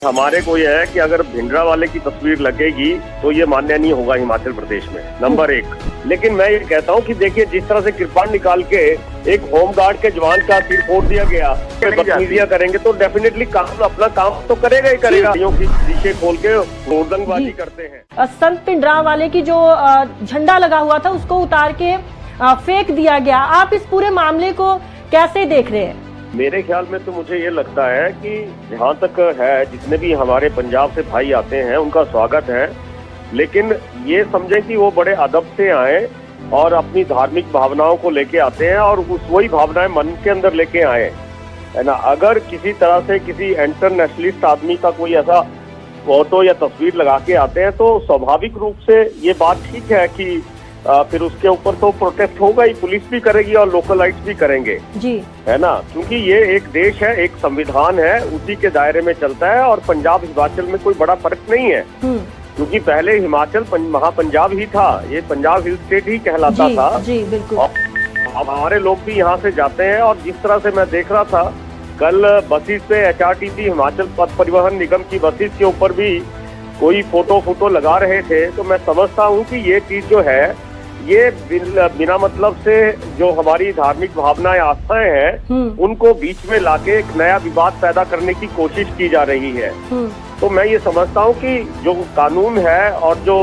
हमारे को यह है कि अगर भिंडरावाले की तस्वीर लगेगी तो ये मान्य नहीं होगा हिमाचल प्रदेश में, नंबर एक। लेकिन मैं ये कहता हूँ कि देखिए, जिस तरह से कृपाण निकाल के एक होमगार्ड के जवान का सिर फोड़ दिया गया, बदतमीजियां करेंगे तो डेफिनेटली काम अपना काम तो करेगा ही करेगा। की शीशे खोल के हुड़दंगबाजी करते हैं। संत भिंडरावाले की जो झंडा लगा हुआ था उसको उतार के फेंक दिया गया। आप इस पूरे मामले को कैसे देख रहे हैं? मेरे ख्याल में तो मुझे ये लगता है कि जहाँ तक है, जितने भी हमारे पंजाब से भाई आते हैं उनका स्वागत है, लेकिन ये समझें कि वो बड़े अदब से आए और अपनी धार्मिक भावनाओं को लेके आते हैं और वही भावनाएं मन के अंदर लेके आए, है ना। अगर किसी तरह से किसी इंटरनेशनलिस्ट आदमी का कोई ऐसा फोटो या तस्वीर लगा के आते हैं तो स्वाभाविक रूप से ये बात ठीक है कि फिर उसके ऊपर तो प्रोटेस्ट होगा ही, पुलिस भी करेगी और लोकलाइट्स भी करेंगे जी, है ना। क्योंकि ये एक देश है, एक संविधान है, उसी के दायरे में चलता है और पंजाब हिमाचल में कोई बड़ा फर्क नहीं है। क्योंकि पहले हिमाचल महापंजाब ही था, ये पंजाब हिल स्टेट ही कहलाता था जी, बिल्कुल। अब हमारे लोग भी यहाँ से जाते हैं और जिस तरह से मैं देख रहा था कल बसेस पे HRTC हिमाचल पथ परिवहन निगम की बसेस के ऊपर भी कोई फोटो लगा रहे थे, तो मैं समझता हूँ कि ये चीज जो है ये बिना मतलब से जो हमारी धार्मिक भावनाएं आस्थाएं हैं उनको बीच में लाके एक नया विवाद पैदा करने की कोशिश की जा रही है। तो मैं ये समझता हूँ कि जो कानून है और जो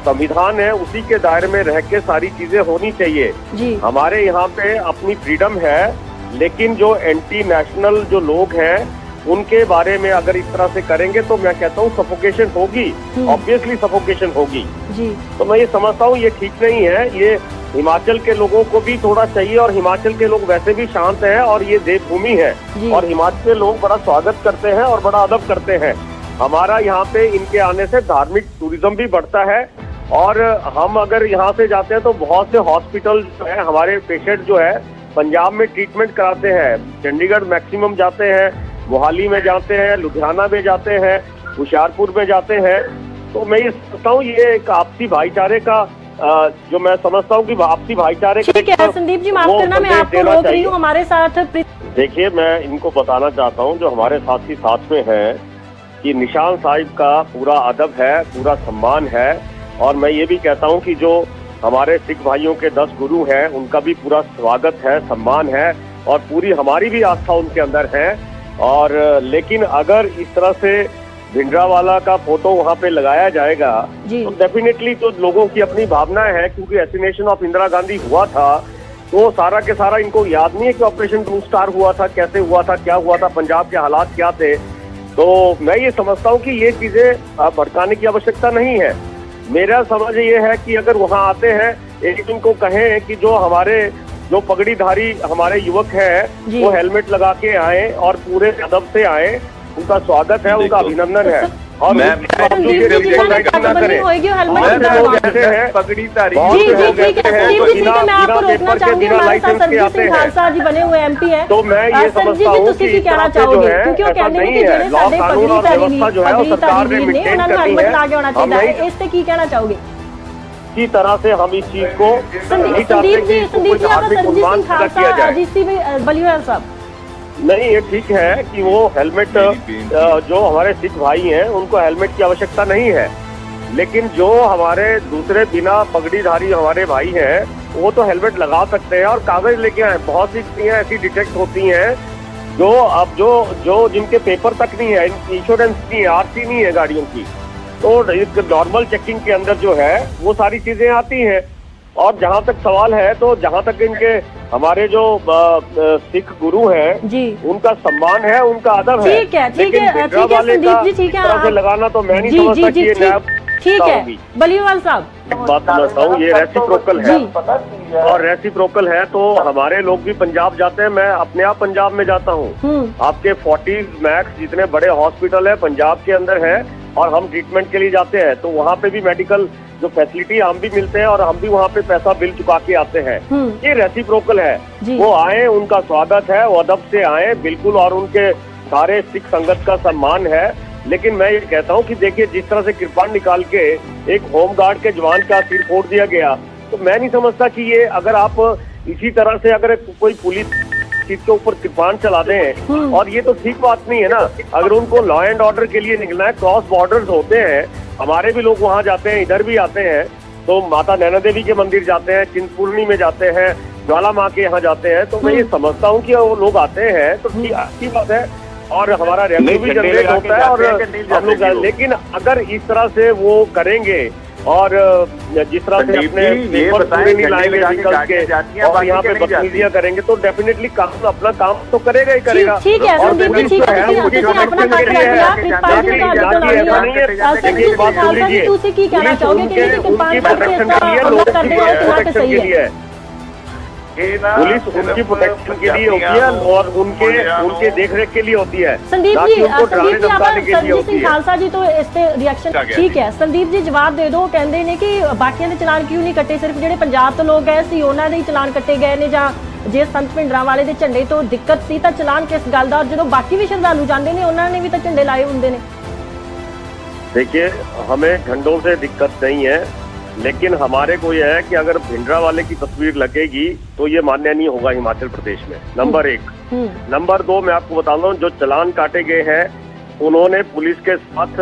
संविधान है उसी के दायरे में रह के सारी चीजें होनी चाहिए। हमारे यहाँ पे अपनी फ्रीडम है, लेकिन जो एंटी नेशनल जो लोग हैं उनके बारे में अगर इस तरह से करेंगे तो मैं कहता हूँ सफोकेशन होगी, ऑब्वियसली सफोकेशन होगी जी। तो मैं ये समझता हूँ ये ठीक नहीं है। ये हिमाचल के लोगों को भी थोड़ा चाहिए और हिमाचल के लोग वैसे भी शांत हैं और ये देवभूमि है और हिमाचल के लोग बड़ा स्वागत करते हैं और बड़ा अदब करते हैं। हमारा यहाँ पे इनके आने से धार्मिक टूरिज्म भी बढ़ता है और हम अगर यहाँ से जाते हैं तो बहुत से हॉस्पिटल जो है हमारे पेशेंट जो है पंजाब में ट्रीटमेंट कराते हैं, चंडीगढ़ मैक्सिमम जाते हैं, मोहाली में जाते हैं, लुधियाना में जाते हैं, होशियारपुर में जाते हैं। तो मैं ये समझता हूँ ये एक आपसी भाईचारे का जो मैं समझता हूँ कि आपसी भाईचारे ठीक है। संदीप जी माफ करना, मैं आपको रोक रही हूँ। हमारे साथ देखिए, मैं इनको बताना चाहता हूँ जो हमारे साथी साथ में हैं कि निशान साहिब का पूरा अदब है, पूरा सम्मान है और मैं ये भी कहता हूँ कि जो हमारे सिख भाइयों के 10 गुरु हैं उनका भी पूरा स्वागत है, सम्मान है और पूरी हमारी भी आस्था उनके अंदर है। और लेकिन अगर इस तरह से भिंडरावाला का फोटो वहाँ पे लगाया जाएगा तो डेफिनेटली तो लोगों की अपनी भावनाएं हैं, क्योंकि असैसिनेशन ऑफ इंदिरा गांधी हुआ था तो सारा के सारा इनको याद नहीं है कि ऑपरेशन ब्लू स्टार हुआ था, कैसे हुआ था, क्या हुआ था, पंजाब के हालात क्या थे। तो मैं ये समझता हूँ कि ये चीजें भड़काने की आवश्यकता नहीं है। मेरा समझ ये है कि अगर वहाँ आते हैं एक इनको कहें कि जो पगड़ीधारी हमारे युवक हैं वो हेलमेट लगा के आए और पूरे अदब से आए, उनका स्वागत है, उनका अभिनंदन है। और बने हुए MP है तो मैं ये समझता हूँ कि कहना चाहोगे क्योंकि वो कहते हैं कि कानून और व्यवस्था जो है सरकार ने मेंटेन करनी है, इससे की कहना चाहोगे की तरह से हम इस चीज को संदीप जी बलियाल साहब नहीं, ये ठीक है कि वो हेलमेट जो हमारे सिख भाई हैं उनको हेलमेट की आवश्यकता नहीं है, लेकिन जो हमारे दूसरे बिना पगड़ीधारी हमारे भाई हैं वो तो हेलमेट लगा सकते हैं और कागज लेके आए। बहुत सी चीजें ऐसी डिटेक्ट होती हैं जो अब जो जिनके पेपर तक नहीं है, इंश्योरेंस नहीं है, RC नहीं है गाड़ियों की, तो एक नॉर्मल चेकिंग के अंदर जो है वो सारी चीजें आती हैं। और जहाँ तक सवाल है तो जहाँ तक इनके हमारे जो सिख गुरु हैं जी, उनका सम्मान है, उनका अदब है। ठीक है संदीप जी, ठीक है से लगाना तो मैं नहीं समझता कि ये न्याय ठीक है। बलियाल साहब बात समझता हूँ, ये रेसिप्रोकल है और रेसिप्रोकल है तो हमारे लोग भी पंजाब जाते हैं, मैं अपने आप पंजाब में जाता हूँ। आपके 40 मैक्स जितने बड़े हॉस्पिटल है पंजाब के अंदर है और हम ट्रीटमेंट के लिए जाते हैं तो वहाँ पे भी मेडिकल जो फैसिलिटी हम भी मिलते हैं और हम भी वहाँ पे पैसा बिल चुका के आते हैं। ये रेसिप्रोकल है, वो आए, उनका स्वागत है, वो अदब से आए बिल्कुल और उनके सारे सिख संगत का सम्मान है। लेकिन मैं ये कहता हूँ कि देखिए, जिस तरह से कृपाण निकाल के एक होमगार्ड के जवान का सिर फोड़ दिया गया तो मैं नहीं समझता कि ये अगर आप इसी तरह से अगर कोई पुलिस चीज के ऊपर कृपाण चला दें, और ये तो ठीक बात नहीं है ना। अगर उनको लॉ एंड ऑर्डर के लिए निकलना है, क्रॉस बॉर्डर्स होते हैं, हमारे भी लोग वहाँ जाते हैं, इधर भी आते हैं, तो माता नैना देवी के मंदिर जाते हैं, चिंतपूर्णी में जाते हैं, ज्वाला माँ के यहाँ जाते हैं, तो मैं ये समझता हूँ कि वो लोग आते हैं तो ठीक अच्छी बात है, और हमारा रेवेन्यू भी जनरेट होता है, और हम लोग, लेकिन अगर इस तरह से वो करेंगे और जिस तरह से अपने पेपर पूरे नहीं लाएंगे व्हीकल्स के और यहाँ पे बदतमीजियां करेंगे, तो डेफिनेटली काम अपना काम तो करेगा ही करेगा। ठीक है संदीप जी, ठीक है, ਤੁਸੀਂ ਆਪਣਾ ਕੱਟ ਰੱਖਿਆ ਕਿਰਪਾਨ ਜੀ ਤੁਹਾਡੇ ਕੋਲ ਆਈ ਹੈ। संदीप खालसा जी ਤੁਸੀਂ ਕੀ ਕਹਿਣਾ ਚਾਹੋਗੇ कि किरपान करके इसका करते हैं कितना के सही है? पुलिस उनकी प्रोटेक्शन के लिए होती है और उनके देखरेख के लिए होती है। संदीप जी संदीप सिंह खालसा जी तो इस पे रिएक्शन ठीक है। संदीप जी जवाब दे दो, कहते ने कि बाकियों के चलान क्यों नहीं कटे, सिर्फ ਜਿਹੜੇ पंजाब तो लोग गए सी ਉਹਨਾਂ ਦੇ ਹੀ ਚਲਾਨ ਕੱਟੇ ਗਏ ਨੇ, ਜਾਂ ਜੇ ਸੰਤ ਭਿੰਡਰਾਂ ਵਾਲੇ ਦੇ ਝੰਡੇ ਤੋਂ ਦਿੱਕਤ ਸੀ ਤਾਂ ਚਲਾਨ ਕਿਸ ਗੱਲ ਦਾ, ਔਰ ਜਦੋਂ ਬਾਕੀ ਵੀ ਸ਼ਰਧਾਲੂ ਜਾਂਦੇ ਨੇ ਉਹਨਾਂ ਨੇ ਵੀ ਤਾਂ ਝੰਡੇ ਲਾਏ ਹੁੰਦੇ ਨੇ। देखिए हमें झंडों से दिक्कत नहीं है, लेकिन हमारे को यह है कि अगर भिंडरा वाले की तस्वीर लगेगी तो ये मान्य नहीं होगा हिमाचल प्रदेश में, नंबर 1। नंबर 2, मैं आपको बता दूं, जो चलान काटे गए हैं उन्होंने पुलिस के साथ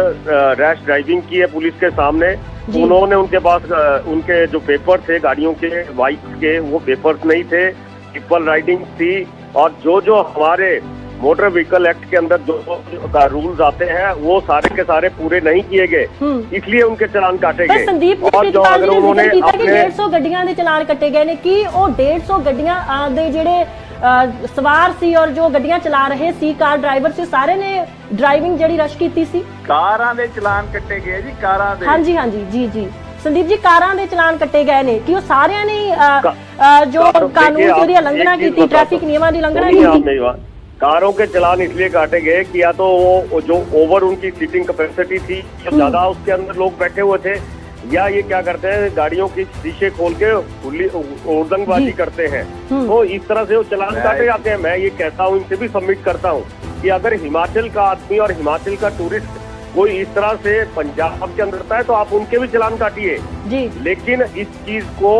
रैश ड्राइविंग की है, पुलिस के सामने उन्होंने उनके पास उनके जो पेपर थे गाड़ियों के, बाइक के, वो पेपर्स नहीं थे, ट्रिपल राइडिंग थी, और जो हमारे मोटर व्हीकल एक्ट के अंदर जो रूल्स आते हैं वो सारे के सारे पूरे नहीं किए गए, इसलिए उनके चलान काटे गए। संदीप और जो अगर उन्होंने 150 ਗੱਡੀਆਂ ਦੇ ਚਲਾਨ ਕੱਟੇ ਗਏ ਨੇ, ਕਿ ਉਹ 150 ਗੱਡੀਆਂ ਦੇ ਜਿਹੜੇ ਸਵਾਰ ਸੀ ਔਰ ਜੋ ਗੱਡੀਆਂ ਚਲਾ ਰਹੇ ਸੀ, ਕਾਰ ਡਰਾਈਵਰ ਸੀ, ਸਾਰੇ ਨੇ ਡਰਾਈਵਿੰਗ ਜਿਹੜੀ ਰਸ਼ ਕੀਤੀ ਸੀ? ਕਾਰਾਂ ਦੇ ਚਲਾਨ ਕੱਟੇ ਗਏ ਜੀ, ਕਾਰਾਂ ਦੇ। ਹਾਂਜੀ ਹਾਂਜੀ ਜੀ ਜੀ ਸੰਦੀਪ ਜੀ, ਕਾਰਾਂ ਦੇ ਚਲਾਨ ਕੱਟੇ ਗਏ ਨੇ ਕਿ ਉਹ ਸਾਰਿਆਂ ਨੇ ਜੋ ਕਾਨੂੰਨ ਦੀ ਉਲੰਘਣਾ ਕੀਤੀ, ट्रैफिक नियमों की उल्लंघना की? कारों के चलान इसलिए काटे गए कि या तो वो जो ओवर उनकी सीटिंग कैपेसिटी थी, ज्यादा उसके अंदर लोग बैठे हुए थे, या ये क्या करते हैं गाड़ियों की शीशे खोल के उड़दंगबाजी करते हैं, तो इस तरह से वो चलान काटे जाते हैं। मैं ये कहता हूँ, इनसे भी सबमिट करता हूँ कि अगर हिमाचल का आदमी और हिमाचल का टूरिस्ट कोई इस तरह से पंजाब के अंदर आता है तो आप उनके भी चलान काटिए, लेकिन इस चीज को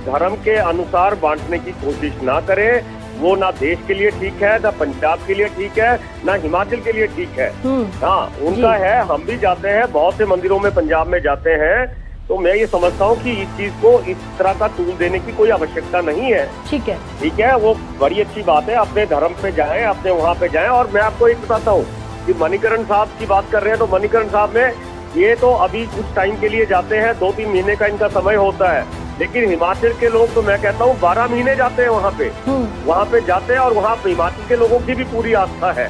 धर्म के अनुसार बांटने की कोशिश ना करें। वो ना देश के लिए ठीक है, ना पंजाब के लिए ठीक है, ना हिमाचल के लिए ठीक है। हाँ उनका है, हम भी जाते हैं, बहुत से मंदिरों में पंजाब में जाते हैं, तो मैं ये समझता हूँ कि इस चीज को इस तरह का टूल देने की कोई आवश्यकता नहीं है। ठीक है, वो बड़ी अच्छी बात है, अपने धर्म पे जाएं, अपने वहाँ पे जाएं। और मैं आपको एक बताता हूँ कि मणिकरण साहब की बात कर रहे हैं, तो मणिकरण साहब में ये तो अभी कुछ टाइम के लिए जाते हैं, 2-3 महीने का इनका समय होता है, लेकिन हिमाचल के लोग तो मैं कहता हूँ 12 महीने जाते हैं वहाँ पे जाते हैं, और वहाँ पे हिमाचल के लोगों की भी पूरी आस्था है।